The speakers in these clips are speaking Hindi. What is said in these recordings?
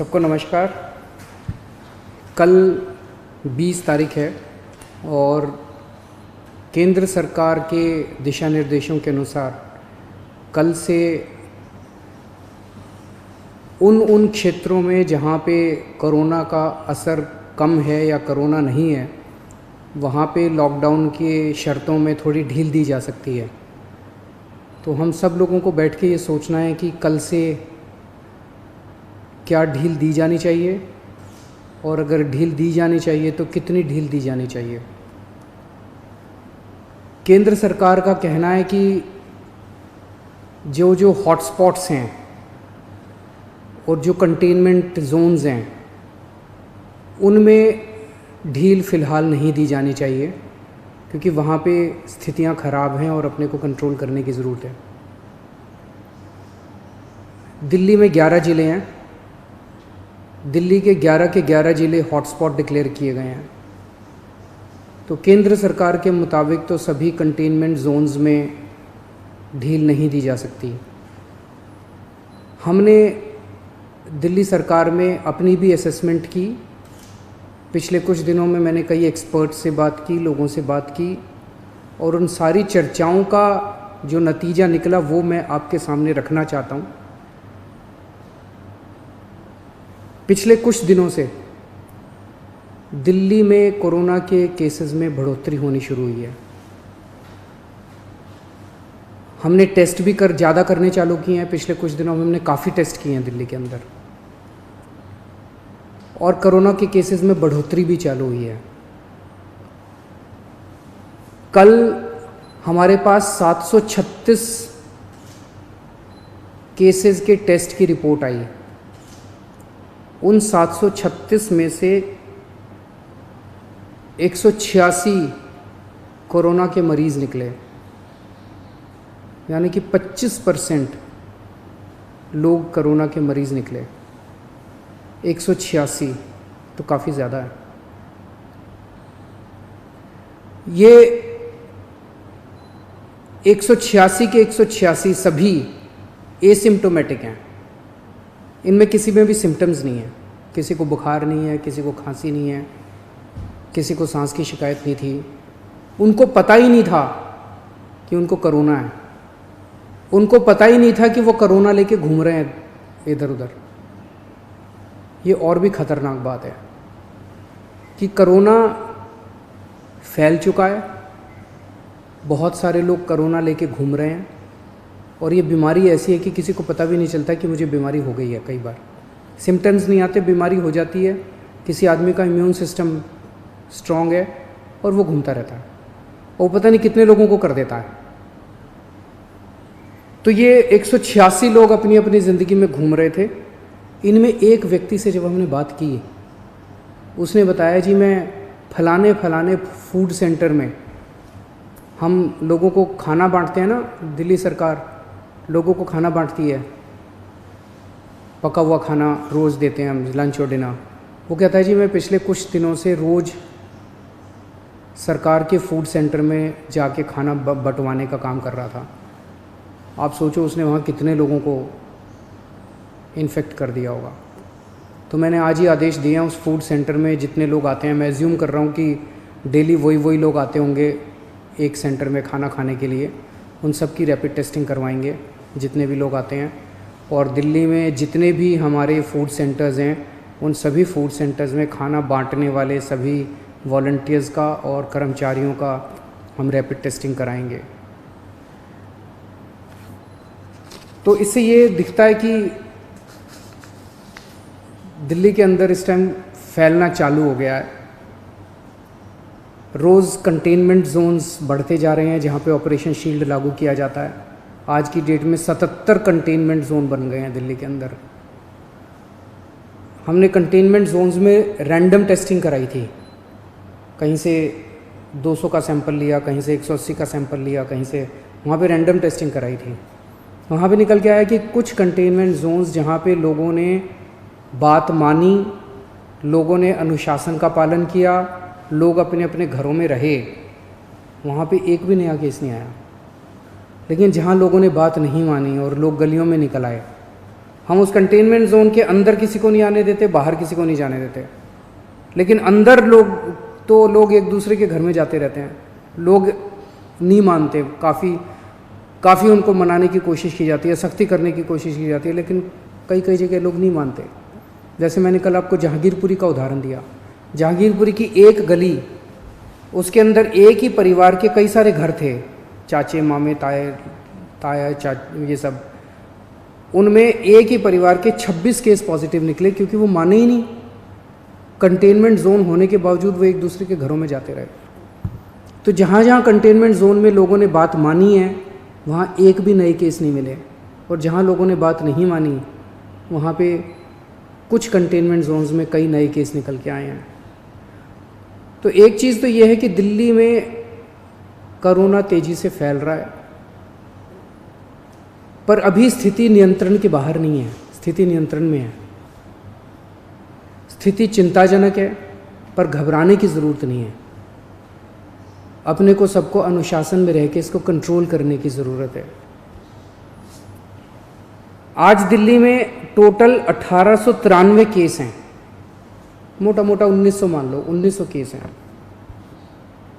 सबको नमस्कार। कल 20 तारीख है और केंद्र सरकार के दिशा निर्देशों के अनुसार कल से उन क्षेत्रों में जहाँ पे कोरोना का असर कम है या कोरोना नहीं है, वहाँ पे लॉकडाउन के शर्तों में थोड़ी ढील दी जा सकती है। तो हम सब लोगों को बैठ के ये सोचना है कि कल से क्या ढील दी जानी चाहिए और अगर ढील दी जानी चाहिए तो कितनी ढील दी जानी चाहिए। केंद्र सरकार का कहना है कि जो हॉटस्पॉट्स हैं और जो कंटेनमेंट जोन्स हैं उनमें ढील फ़िलहाल नहीं दी जानी चाहिए, क्योंकि वहाँ पे स्थितियाँ ख़राब हैं और अपने को कंट्रोल करने की ज़रूरत है। दिल्ली में 11 ज़िले हैं। दिल्ली के 11 ज़िले हॉटस्पॉट डिक्लेयर किए गए हैं। तो केंद्र सरकार के मुताबिक तो सभी कंटेनमेंट जोन्स में ढील नहीं दी जा सकती। हमने दिल्ली सरकार में अपनी भी असेसमेंट की। पिछले कुछ दिनों में मैंने कई एक्सपर्ट से बात की, लोगों से बात की, और उन सारी चर्चाओं का जो नतीजा निकला वो मैं आपके सामने रखना चाहता हूँ। पिछले कुछ दिनों से दिल्ली में कोरोना के केसेस में बढ़ोतरी होनी शुरू हुई है। हमने टेस्ट भी ज़्यादा करने चालू किए हैं। पिछले कुछ दिनों में हमने काफ़ी टेस्ट किए हैं दिल्ली के अंदर, और कोरोना के केसेस में बढ़ोतरी भी चालू हुई है। कल हमारे पास 736 केसेस के टेस्ट की रिपोर्ट आई। उन 736 में से 186 कोरोना के मरीज़ निकले, यानी कि 25% लोग कोरोना के मरीज़ निकले। 186 तो काफ़ी ज़्यादा है। ये 186 के 186 सभी एसिम्प्टोमेटिक हैं। इनमें किसी में भी सिम्टम्स नहीं है। किसी को बुखार नहीं है, किसी को खांसी नहीं है, किसी को सांस की शिकायत नहीं थी। उनको पता ही नहीं था कि उनको कोरोना है। उनको पता ही नहीं था कि वो कोरोना लेके घूम रहे हैं इधर उधर। ये और भी ख़तरनाक बात है कि कोरोना फैल चुका है। बहुत सारे लोग कोरोना लेके घूम रहे हैं, और ये बीमारी ऐसी है कि किसी को पता भी नहीं चलता कि मुझे बीमारी हो गई है। कई बार सिम्टम्स नहीं आते, बीमारी हो जाती है। किसी आदमी का इम्यून सिस्टम स्ट्रॉन्ग है और वो घूमता रहता है, और पता नहीं कितने लोगों को कर देता है। तो ये 186 लोग अपनी अपनी ज़िंदगी में घूम रहे थे। इनमें एक व्यक्ति से जब हमने बात की, उसने बताया जी मैं फलाने फूड सेंटर में, हम लोगों को खाना बांटते हैं ना, दिल्ली सरकार लोगों को खाना बांटती है, पका हुआ खाना रोज़ देते हैं हम, लंच और डिनर। वो कहता है जी मैं पिछले कुछ दिनों से रोज़ सरकार के फूड सेंटर में जाके खाना बंटवाने का काम कर रहा था। आप सोचो उसने वहाँ कितने लोगों को इन्फेक्ट कर दिया होगा। तो मैंने आज ही आदेश दिए हैं उस फूड सेंटर में जितने लोग आते हैं, मैं एज्यूम कर रहा हूँ कि डेली वही लोग आते होंगे एक सेंटर में खाना खाने के लिए, उन सब की रैपिड टेस्टिंग करवाएंगे जितने भी लोग आते हैं। और दिल्ली में जितने भी हमारे फूड सेंटर्स हैं, उन सभी फूड सेंटर्स में खाना बांटने वाले सभी वॉलंटियर्स का और कर्मचारियों का हम रैपिड टेस्टिंग कराएंगे। तो इससे ये दिखता है कि दिल्ली के अंदर इस टाइम फैलना चालू हो गया है। रोज़ कंटेनमेंट जोन्स बढ़ते जा रहे हैं जहाँ पे ऑपरेशन शील्ड लागू किया जाता है। आज की डेट में 77 कंटेनमेंट जोन बन गए हैं दिल्ली के अंदर। हमने कंटेनमेंट जोन्स में रैंडम टेस्टिंग कराई थी। कहीं से 200 का सैंपल लिया, कहीं से 180 का सैंपल लिया, कहीं से, वहाँ पे रैंडम टेस्टिंग कराई थी। वहाँ पे निकल के आया कि कुछ कंटेनमेंट जोन्स जहाँ पे लोगों ने बात मानी, लोगों ने अनुशासन का पालन किया, लोग अपने अपने घरों में रहे, वहाँ पे एक भी नया केस नहीं आया। लेकिन जहाँ लोगों ने बात नहीं मानी और लोग गलियों में निकल आए, हम उस कंटेनमेंट जोन के अंदर किसी को नहीं आने देते, बाहर किसी को नहीं जाने देते, लेकिन अंदर लोग एक दूसरे के घर में जाते रहते हैं। लोग नहीं मानते, काफ़ी उनको मनाने की कोशिश की जाती है, सख्ती करने की कोशिश की जाती है, लेकिन कई जगह लोग नहीं मानते। जैसे मैंने कल आपको जहांगीरपुरी का उदाहरण दिया। जहांगीरपुरी की एक गली, उसके अंदर एक ही परिवार के कई सारे घर थे, चाचे मामे ताया ये सब। उनमें एक ही परिवार के 26 केस पॉजिटिव निकले, क्योंकि वो माने ही नहीं। कंटेनमेंट जोन होने के बावजूद वो एक दूसरे के घरों में जाते रहे। तो जहाँ जहाँ कंटेनमेंट जोन में लोगों ने बात मानी है, वहाँ एक भी नए केस नहीं मिले, और जहाँ लोगों ने बात नहीं मानी, वहाँ पे कुछ कंटेनमेंट जोन्स में कई नए केस निकल के आए हैं। तो एक चीज़ तो ये है कि दिल्ली में कोरोना तेज़ी से फैल रहा है, पर अभी स्थिति नियंत्रण के बाहर नहीं है, स्थिति नियंत्रण में है। स्थिति चिंताजनक है, पर घबराने की ज़रूरत नहीं है। अपने को सबको अनुशासन में रह के इसको कंट्रोल करने की ज़रूरत है। आज दिल्ली में टोटल 1893 केस हैं, मोटा 1900 मान लो, 1900 केस हैं।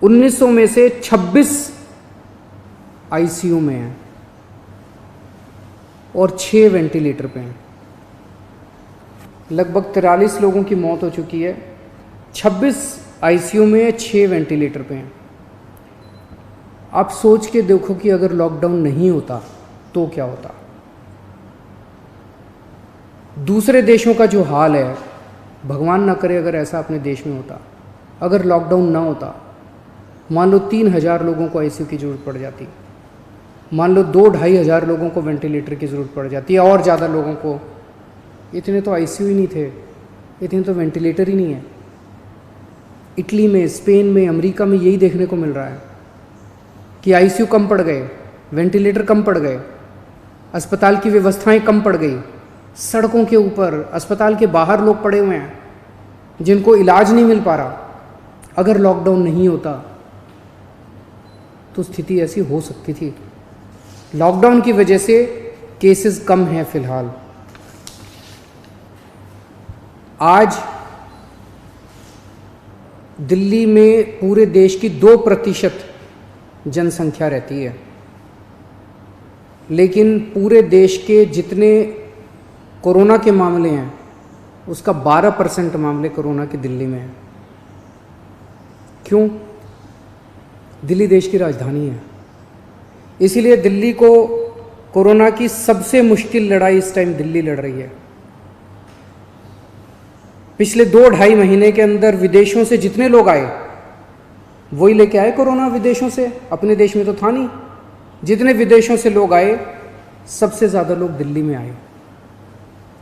1900 में से 26 आईसीयू में हैं और 6 वेंटिलेटर पे हैं। लगभग 43 लोगों की मौत हो चुकी है। 26 आईसीयू में, 6 वेंटिलेटर पे हैं। आप सोच के देखो कि अगर लॉकडाउन नहीं होता तो क्या होता। दूसरे देशों का जो हाल है, भगवान ना करे अगर ऐसा अपने देश में होता, अगर लॉकडाउन ना होता, मान लो 3000 लोगों को आईसीयू की ज़रूरत पड़ जाती, मान लो 2-2.5 हज़ार लोगों को वेंटिलेटर की ज़रूरत पड़ जाती है, और ज़्यादा लोगों को। इतने तो आईसीयू ही नहीं थे, इतने तो वेंटिलेटर ही नहीं है। इटली में, स्पेन में, अमेरिका में यही देखने को मिल रहा है कि आईसीयू कम पड़ गए, वेंटिलेटर कम पड़ गए, अस्पताल की व्यवस्थाएं कम पड़ गई। सड़कों के ऊपर, अस्पताल के बाहर लोग पड़े हुए हैं जिनको इलाज नहीं मिल पा रहा। अगर लॉकडाउन नहीं होता तो स्थिति ऐसी हो सकती थी। लॉकडाउन की वजह से केसेस कम हैं फिलहाल। आज दिल्ली में पूरे देश की 2% जनसंख्या रहती है, लेकिन पूरे देश के जितने कोरोना के मामले हैं उसका 12% मामले कोरोना के दिल्ली में हैं। क्यों? दिल्ली देश की राजधानी है, इसीलिए दिल्ली को कोरोना की सबसे मुश्किल लड़ाई इस टाइम दिल्ली लड़ रही है। पिछले 2-2.5 महीने के अंदर विदेशों से जितने लोग आए वही लेके आए कोरोना विदेशों से, अपने देश में तो था नहीं। जितने विदेशों से लोग आए, सबसे ज़्यादा लोग दिल्ली में आए,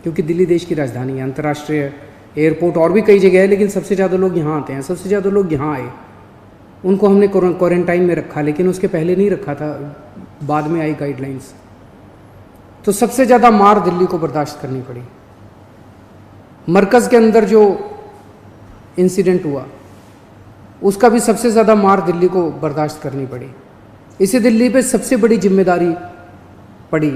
क्योंकि दिल्ली देश की राजधानी है, अंतर्राष्ट्रीय एयरपोर्ट और भी कई जगह है, लेकिन सबसे ज़्यादा लोग यहाँ आते हैं। सबसे ज़्यादा लोग यहाँ आए, उनको हमने क्वारंटाइन में रखा, लेकिन उसके पहले नहीं रखा था, बाद में आई गाइडलाइंस। तो सबसे ज़्यादा मार दिल्ली को बर्दाश्त करनी पड़ी। मरकज़ के अंदर जो इंसिडेंट हुआ उसका भी सबसे ज़्यादा मार दिल्ली को बर्दाश्त करनी पड़ी। इसे दिल्ली पे सबसे बड़ी जिम्मेदारी पड़ी।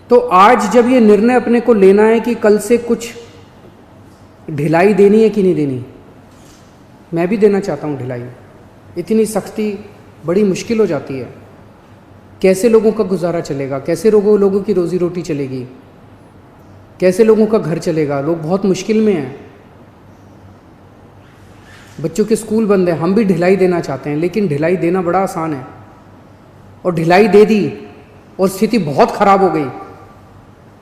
तो आज जब ये निर्णय अपने को लेना है कि कल से कुछ ढिलाई देनी है कि नहीं देनी, मैं भी देना चाहता हूँ ढिलाई। इतनी सख्ती बड़ी मुश्किल हो जाती है। कैसे लोगों का गुजारा चलेगा, कैसे लोगों की रोज़ी रोटी चलेगी, कैसे लोगों का घर चलेगा। लोग बहुत मुश्किल में हैं, बच्चों के स्कूल बंद हैं। हम भी ढिलाई देना चाहते हैं, लेकिन ढिलाई देना बड़ा आसान है, और ढिलाई दे दी और स्थिति बहुत ख़राब हो गई,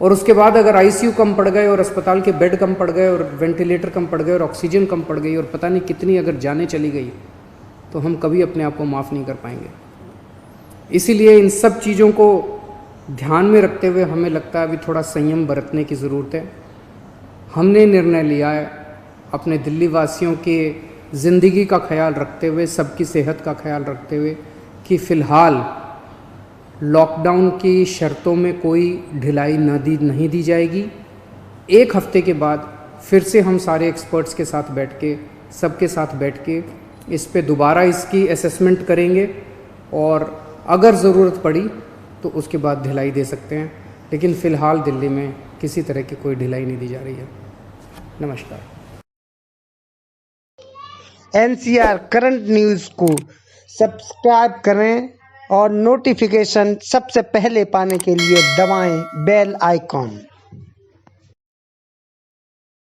और उसके बाद अगर आईसीयू कम पड़ गए और अस्पताल के बेड कम पड़ गए और वेंटिलेटर कम पड़ गए और ऑक्सीजन कम पड़ गई और पता नहीं कितनी अगर जानें चली गई, तो हम कभी अपने आप को माफ़ नहीं कर पाएंगे। इसीलिए इन सब चीज़ों को ध्यान में रखते हुए हमें लगता है अभी थोड़ा संयम बरतने की ज़रूरत है। हमने निर्णय लिया है अपने दिल्ली वासियों के ज़िंदगी का ख्याल रखते हुए, सबकी सेहत का ख्याल रखते हुए, कि फ़िलहाल लॉकडाउन की शर्तों में कोई ढिलाई नहीं दी जाएगी। 1 हफ्ते के बाद फिर से हम सारे एक्सपर्ट्स के साथ बैठ के, सबके साथ बैठ के इस पे दोबारा इसकी असेसमेंट करेंगे, और अगर ज़रूरत पड़ी तो उसके बाद ढिलाई दे सकते हैं। लेकिन फ़िलहाल दिल्ली में किसी तरह की कोई ढिलाई नहीं दी जा रही है। नमस्कार। NCR करंट न्यूज़ को सब्सक्राइब करें और नोटिफिकेशन सबसे पहले पाने के लिए दबाएं बेल आइकॉन।